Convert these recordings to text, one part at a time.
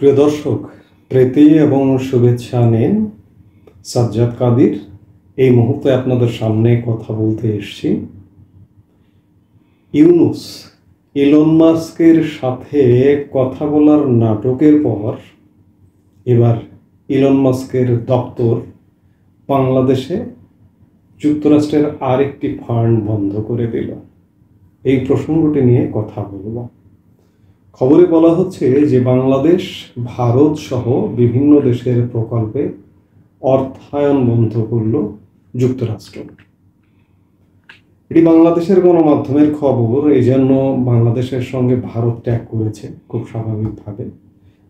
প্রিয় দর্শক, প্রীতি এবং শুভেচ্ছা নিন। সাজ্জাদ কাদির এই মুহূর্তে আপনাদের সামনে কথা বলতে এসেছি। ইউনুস ইলন মাস্কের সাথে কথা বলার নাটকের পর এবার ইলন মাস্কের দপ্তর বাংলাদেশে যুক্তরাষ্ট্রের আরেকটি ফান্ড বন্ধ করে দিল। এই প্রসঙ্গটি নিয়ে কথা বলব। খবরে বলা হচ্ছে যে বাংলাদেশ, ভারত সহ বিভিন্ন দেশের প্রকল্পে অর্থায়ন বন্ধ করল যুক্তরাষ্ট্র। এটি বাংলাদেশের গণমাধ্যমের খবর। এই জন্য বাংলাদেশের সঙ্গে ভারত ত্যাগ করেছে খুব স্বাভাবিকভাবে।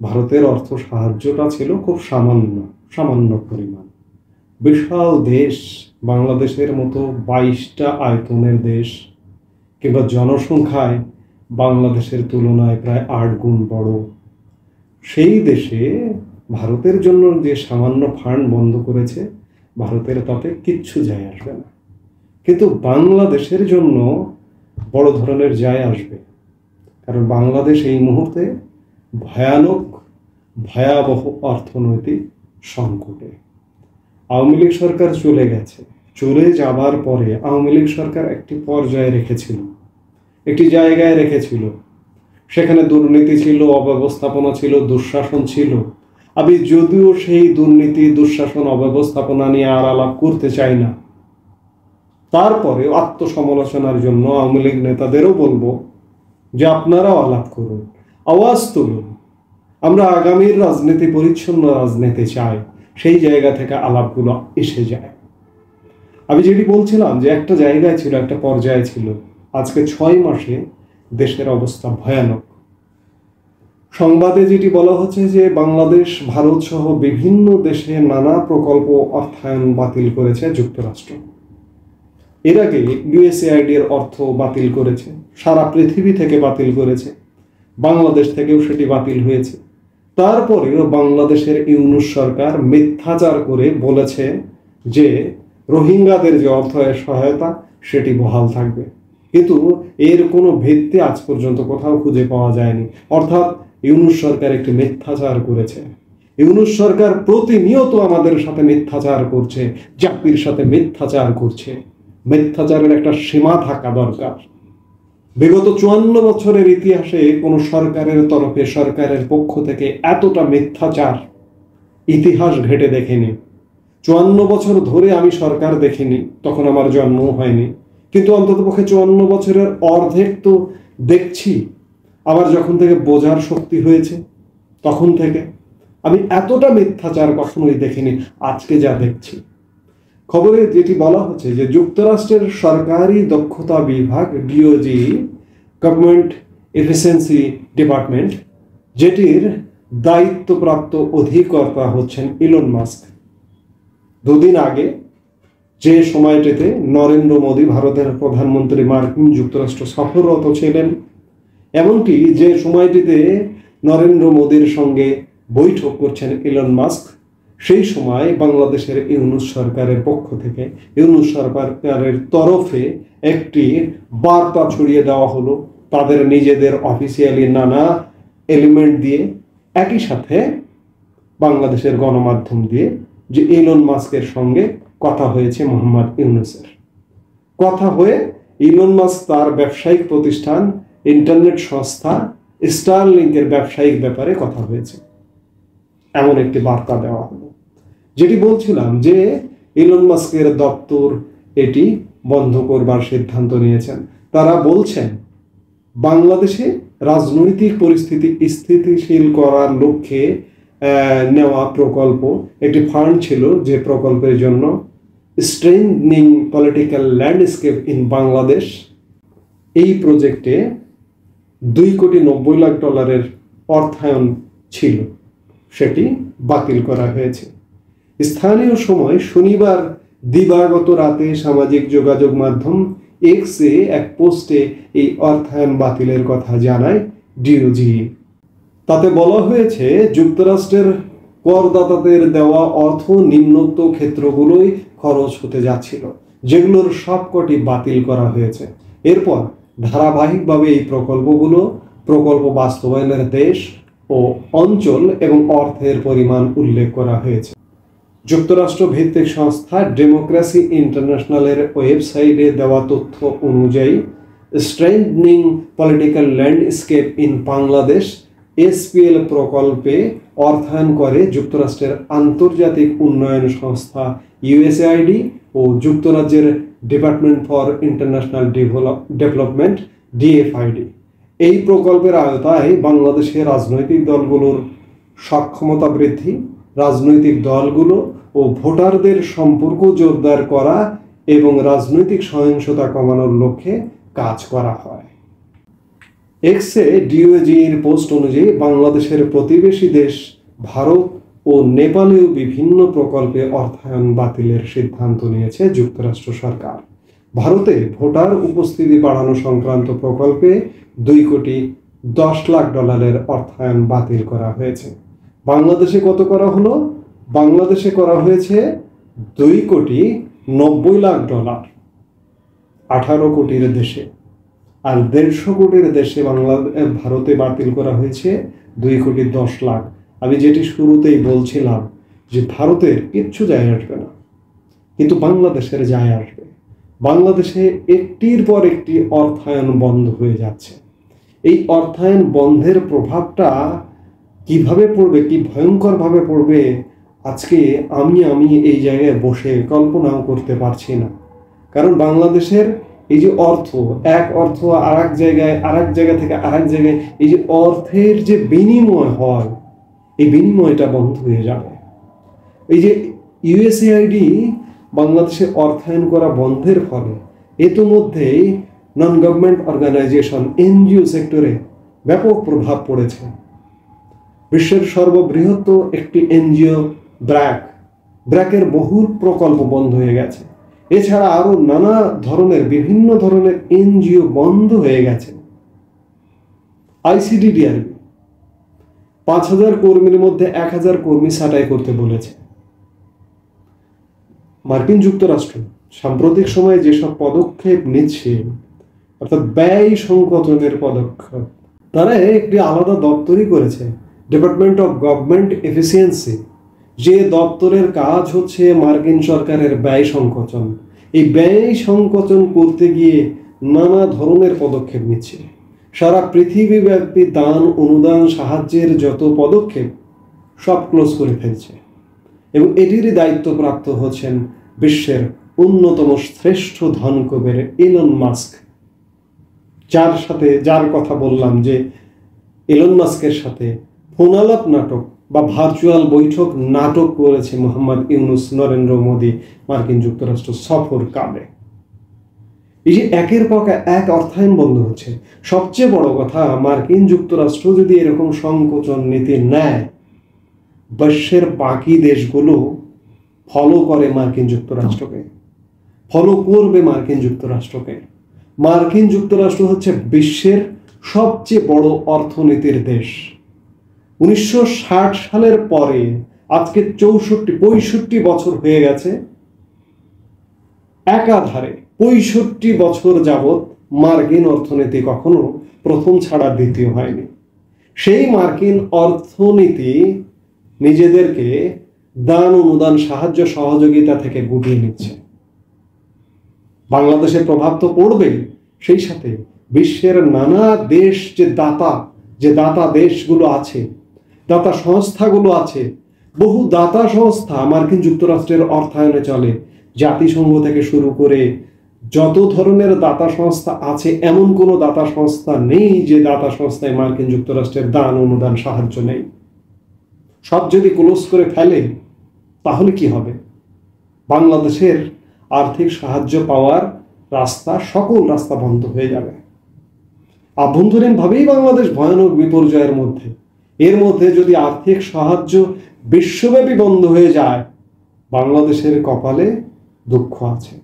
ভারতের অর্থ সাহায্যটা ছিল খুব সামান্য পরিমাণ। বিশাল দেশ, বাংলাদেশের মতো 22টা আয়তনের দেশ, কিংবা জনসংখ্যায় বাংলাদেশের তুলনায় প্রায় 8 গুণ বড়, সেই দেশে ভারতের জন্য যে সামান্য ফান্ড বন্ধ করেছে, ভারতের তাতে কিচ্ছু যায় আসবে না। কিন্তু বাংলাদেশের জন্য বড় ধরনের যায় আসবে, কারণ বাংলাদেশ এই মুহূর্তে ভয়াবহ অর্থনৈতিক সংকটে। আওয়ামী লীগ সরকার চলে গেছে। চলে যাবার পরে আওয়ামী লীগ সরকার একটি পর্যায়ে রেখেছিল, একটি জায়গায় রেখেছিল। সেখানে দুর্নীতি ছিল, অব্যবস্থাপনা ছিল, দুঃশাসন ছিল। আমি যদিও সেই দুর্নীতি, দুঃশাসন, অব্যবস্থাপনা নিয়ে আর আলাপ করতে চাই না, তারপরে আত্মসমালোচনার জন্য আওয়ামী লীগ নেতাদেরও বলবো যে আপনারাও আলাপ করুন, আওয়াজ তুলুন। আমরা আগামীর রাজনীতি পরিচ্ছন্ন রাজনীতি চাই। সেই জায়গা থেকে আলাপগুলো এসে যায়। আমি যেটি বলছিলাম যে একটা জায়গায় ছিল, একটা পর্যায়ে ছিল। আজকে 6 মাসে দেশের অবস্থা ভয়ানক। সংবাদে যেটি বলা হচ্ছে যে বাংলাদেশ, ভারত সহ বিভিন্ন দেশে নানা প্রকল্প অর্থায়ন বাতিল করেছে যুক্তরাষ্ট্র। এর আগে USAID এর অর্থ বাতিল করেছে, সারা পৃথিবী থেকে বাতিল করেছে, বাংলাদেশ থেকেও সেটি বাতিল হয়েছে। তারপরেও বাংলাদেশের ইউনূস সরকার মিথ্যাচার করে বলেছে যে রোহিঙ্গাদের যে অর্থের সহায়তা সেটি বহাল থাকবে, কিন্তু এর কোনো ভিত্তি আজ পর্যন্ত কোথাও খুঁজে পাওয়া যায়নি। অর্থাৎ ইউনূস সরকার একটি মিথ্যাচার করেছে। ইউনূস সরকার প্রতিনিয়ত আমাদের সাথে মিথ্যাচার করছে, জাতির সাথে মিথ্যাচার করছে। মিথ্যাচারের একটা সীমা থাকা দরকার। বিগত 54 বছরের ইতিহাসে কোনো সরকারের তরফে, সরকারের পক্ষ থেকে এতটা মিথ্যাচার ইতিহাস ঘেটে দেখেনি। 54 বছর ধরে আমি সরকার দেখিনি, তখন আমার জন্মও হয়নি, কিন্তু অন্ততপক্ষে 54 বছরের অর্ধেক তো দেখছি। আমার যখন থেকে বোঝার শক্তি হয়েছে তখন থেকে আমি এতটা মিথ্যাচার কখনোই দেখিনি আজকে যা দেখছি। খবরে যেটি বলা হচ্ছে যে যুক্তরাষ্ট্রের সরকারি দক্ষতা বিভাগ, DOJ, গভর্নমেন্ট এফিসিয়েন্সি ডিপার্টমেন্ট, যেটির দায়িত্বপ্রাপ্ত অধিকর্তা হচ্ছেন ইলন মাস্ক, 2 দিন আগে যে সময়টিতে নরেন্দ্র মোদী, ভারতের প্রধানমন্ত্রী, মার্কিন যুক্তরাষ্ট্র সফররত ছিলেন, এমনকি যে সময়টিতে নরেন্দ্র মোদীর সঙ্গে বৈঠক করছেন ইলন মাস্ক, সেই সময় বাংলাদেশের ইউনূস সরকারের পক্ষ থেকে, ইউনূস সরকারের তরফে একটি বার্তা ছড়িয়ে দেওয়া হলো তাদের নিজেদের অফিসিয়ালি নানা এলিমেন্ট দিয়ে, একই সাথে বাংলাদেশের গণমাধ্যম দিয়ে, যে ইলন মাস্কের সঙ্গে কথা হয়েছে মোহাম্মদ ইউনূসের। কথা হয়ে ইলন মাস্ক তার ব্যবসায়িক প্রতিষ্ঠান, ইন্টারনেট সংস্থা স্টারলিংকের ব্যবসায়িক ব্যাপারে কথা হয়েছে, এমন একটি বার্তা দেওয়া হলো। যেটি বলছিলাম যে ইলন মাস্কের দপ্তর এটি বন্ধ করবার সিদ্ধান্ত নিয়েছেন। তারা বলছেন বাংলাদেশে রাজনৈতিক পরিস্থিতি স্থিতিশীল করার লক্ষ্যে নেওয়া প্রকল্প, একটি ফান্ড ছিল যে প্রকল্পের জন্য strengthening political landscape in Bangladesh, এই প্রজেক্টে $2,90,00,000 অর্থায়ন ছিল, সেটি বাতিল করা হয়েছে। স্থানীয় সময় শনিবার দিবাগত রাতে সামাজিক যোগাযোগ মাধ্যম এক্সে এক পোস্টে এই অর্থায়ন বাতিলের কথা জানায় DOJ। তাতে বলা হয়েছে যুক্তরাষ্ট্রের করদাতাদের দেওয়া অর্থ নিম্নোক্ত ক্ষেত্রগুলোই খরচ হতে যাচ্ছিল, যেগুলোর সবকটি বাতিল করা হয়েছে। এরপর ধারাবাহিকভাবে এই প্রকল্প বাস্তবায়নের দেশ ও অঞ্চল এবং অর্থের পরিমাণ উল্লেখ করা হয়েছে। যুক্তরাষ্ট্র ভিত্তিক সংস্থা ডেমোক্রেসি ইন্টারন্যাশনালের ওয়েবসাইটে দেওয়া তথ্য অনুযায়ী strengthening political landscape in Bangladesh SPL প্রকল্পে অর্থায়ন করে যুক্তরাষ্ট্রের আন্তর্জাতিক উন্নয়ন সংস্থা ইউএসএআইডি ও যুক্তরাজ্যের department for international development DFID. এই প্রকল্পের আওতায় বাংলাদেশের রাজনৈতিক দলগুলোর সক্ষমতা বৃদ্ধি, রাজনৈতিক দলগুলো ও ভোটারদের সম্পর্ক জোরদার করা এবং রাজনৈতিক সহিংসতা কমানোর লক্ষ্যে কাজ করা হয়। এক্সে ডিওজির পোস্ট অনুযায়ী বাংলাদেশের প্রতিবেশী দেশ ভারত ও নেপালেও বিভিন্ন প্রকল্পে অর্থায়ন বাতিলের সিদ্ধান্ত নিয়েছে যুক্তরাষ্ট্র সরকার। ভারতে ভোটার উপস্থিতি বাড়ানো সংক্রান্ত প্রকল্পে $2,10,00,000 অর্থায়ন বাতিল করা হয়েছে। বাংলাদেশে কত করা হলো? বাংলাদেশে করা হয়েছে $2,90,00,000, 18 কোটির দেশে। আর 150 কোটির দেশে ভারতে বাতিল করা হয়েছে $2,10,00,000। আমি যেটি শুরুতেই বলছিলাম যে ভারতের কিচ্ছু যায় আসবে না, কিন্তু বাংলাদেশের যায় আসবে। বাংলাদেশে একটির পর একটি অর্থায়ন বন্ধ হয়ে যাচ্ছে। এই অর্থায়ন বন্ধের প্রভাবটা কিভাবে পড়বে, কি ভয়ঙ্করভাবে পড়বে, আজকে আমি এই জায়গায় বসে কল্পনাও করতে পারছি না। কারণ বাংলাদেশের এই যে এক অর্থ আরেক জায়গা থেকে আরেক জায়গায়, এই যে অর্থের যে বিনিময় হয়, এই বিনিময়টা বন্ধ হয়ে যাবে। এই যে ইউএসএআইডি বাংলাদেশে অর্থায়ন করা বন্ধের ফলে ইতিমধ্যেই নন গভর্নমেন্ট অর্গানাইজেশন এনজিও সেক্টরে ব্যাপক প্রভাব পড়েছে। বিশ্বের সর্ববৃহৎ একটি এনজিও ব্র্যাকের বহু প্রকল্প বন্ধ হয়ে গেছে। এছাড়া আরো নানা ধরনের বিভিন্ন ধরনের এনজিও বন্ধ হয়ে গেছে। আইসিডিডিআরবি 5,000 কর্মীর মধ্যে 1,000 কর্মী ছাঁটাই করতে বলেছে। মার্কিন যুক্তরাষ্ট্র সাম্প্রতিক সময়ে যেসব পদক্ষেপ নিচ্ছে, অর্থাৎ ব্যয় সংকোচনের পদক্ষেপ, তারা একটি আলাদা দপ্তরই করেছে, ডিপার্টমেন্ট অফ গভর্নমেন্ট এফিসিয়েন্সি, যে দপ্তরের কাজ হচ্ছে মার্কিন সরকারের ব্যয় সংকোচন। এই ব্যয় সংকোচন করতে গিয়ে নানা ধরনের পদক্ষেপ নিচ্ছে। সারা পৃথিবীব্যাপী দান, অনুদান, সাহায্যের যত পদক্ষেপ সব ক্লোজ করে ফেলছে। এবং এটিরই দায়িত্বপ্রাপ্ত হচ্ছেন বিশ্বের অন্যতম শ্রেষ্ঠ ধনকুবের ইলন মাস্ক, যার কথা বললাম যে ইলন মাস্কের সাথে ফোনালাপ নাটক বা ভার্চুয়াল বৈঠক নাটক করেছে মোহাম্মদ ইউনুস, নরেন্দ্র মোদী মার্কিন যুক্তরাষ্ট্র সফর কালে। এই যে একের পর এক অর্থায়ন বন্ধ হচ্ছে। সবচেয়ে বড় কথা, মার্কিন যুক্তরাষ্ট্র যদি এরকম সংকোচন নীতি নেয়, বিশ্বের বাকি দেশগুলো ফলো করে মার্কিন যুক্তরাষ্ট্রকে, ফলো করবে মার্কিন যুক্তরাষ্ট্রকে। মার্কিন যুক্তরাষ্ট্র হচ্ছে বিশ্বের সবচেয়ে বড় অর্থনীতির দেশ। 1960 সালের পরে আজকে 65 বছর হয়ে গেছে। একাধারে 65 বছর যাবৎ মার্কিন অর্থনীতি কখনো প্রথম ছাড়া দ্বিতীয় হয়নি। সেই মার্কিন অর্থনীতি নিজেদেরকে দান, অনুদান, সাহায্য, সহযোগিতা থেকে গুটিয়ে নিচ্ছে। বাংলাদেশের প্রভাব তো পড়বেই, সেই সাথে বিশ্বের নানা দেশ যে দাতা দেশগুলো আছে, দাতা সংস্থাগুলো আছে, বহু দাতা সংস্থা মার্কিন যুক্তরাষ্ট্রের অর্থায়নে চলে। জাতিসংঘ থেকে শুরু করে যত ধরনের দাতা সংস্থা আছে, এমন কোনো দাতা সংস্থা নেই যে দাতা সংস্থায় মার্কিন যুক্তরাষ্ট্রের দান, অনুদান, সাহায্য নেই। সব যদি ক্লোজ করে ফেলে তাহলে কি হবে? বাংলাদেশের আর্থিক সাহায্য পাওয়ার সকল রাস্তা বন্ধ হয়ে যাবে। আভ্যন্তরীণভাবেই বাংলাদেশ ভয়ানক বিপর্যয়ের মধ্যে। এর মধ্যে যদি আর্থিক সাহায্য বিশ্বব্যাপী বন্ধ হয়ে যায়, বাংলাদেশের কপালে দুঃখ আছে।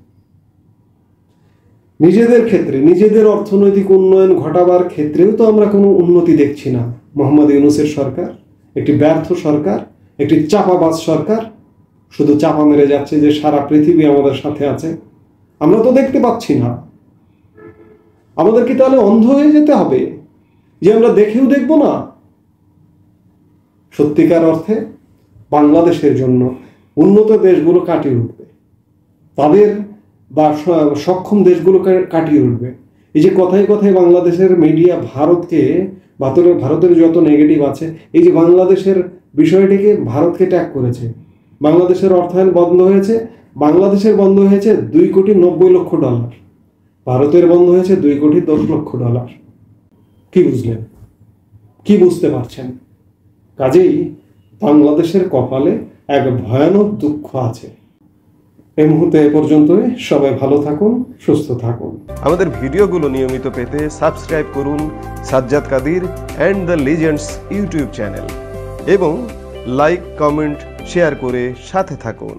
নিজেদের ক্ষেত্রে, নিজেদের অর্থনৈতিক উন্নয়ন ঘটাবার ক্ষেত্রেও তো আমরা কোনো উন্নতি দেখছি না। মোহাম্মদ ইউনূসের সরকার একটি ব্যর্থ সরকার, একটি চাপাবাজ সরকার, শুধু চাপা মেরে যাচ্ছে যে সারা পৃথিবী আমাদের সাথে আছে। আমরা তো দেখতে পাচ্ছি না। আমাদের কি তাহলে অন্ধ হয়ে যেতে হবে যে আমরা দেখেও দেখব না? সত্যিকার অর্থে বাংলাদেশের জন্য উন্নত দেশগুলো কাটিয়ে উঠবে, তাদের বা সক্ষম দেশগুলো কাটিয়ে উঠবে। এই যে কথায় কথায় বাংলাদেশের মিডিয়া ভারতের যত নেগেটিভ আছে, এই যে বাংলাদেশের বিষয়টিকে ভারতকে ট্যাগ করেছে। বাংলাদেশের অর্থায়ন বন্ধ হয়েছে, বাংলাদেশের বন্ধ হয়েছে $2,90,00,000, ভারতের বন্ধ হয়েছে $2,10,00,000। কি বুঝলেন? কি বুঝতে পারছেন? কাজেই বাংলাদেশের কপালে এক ভয়ানক দুঃখ আছে। এই মুহূর্তে এ পর্যন্তই। সবাই ভালো থাকুন, সুস্থ থাকুন। আমাদের ভিডিওগুলো নিয়মিত পেতে সাবস্ক্রাইব করুন Sajjad Kadir and the legends YouTube channel এবং লাইক, কমেন্ট, শেয়ার করে সাথে থাকুন।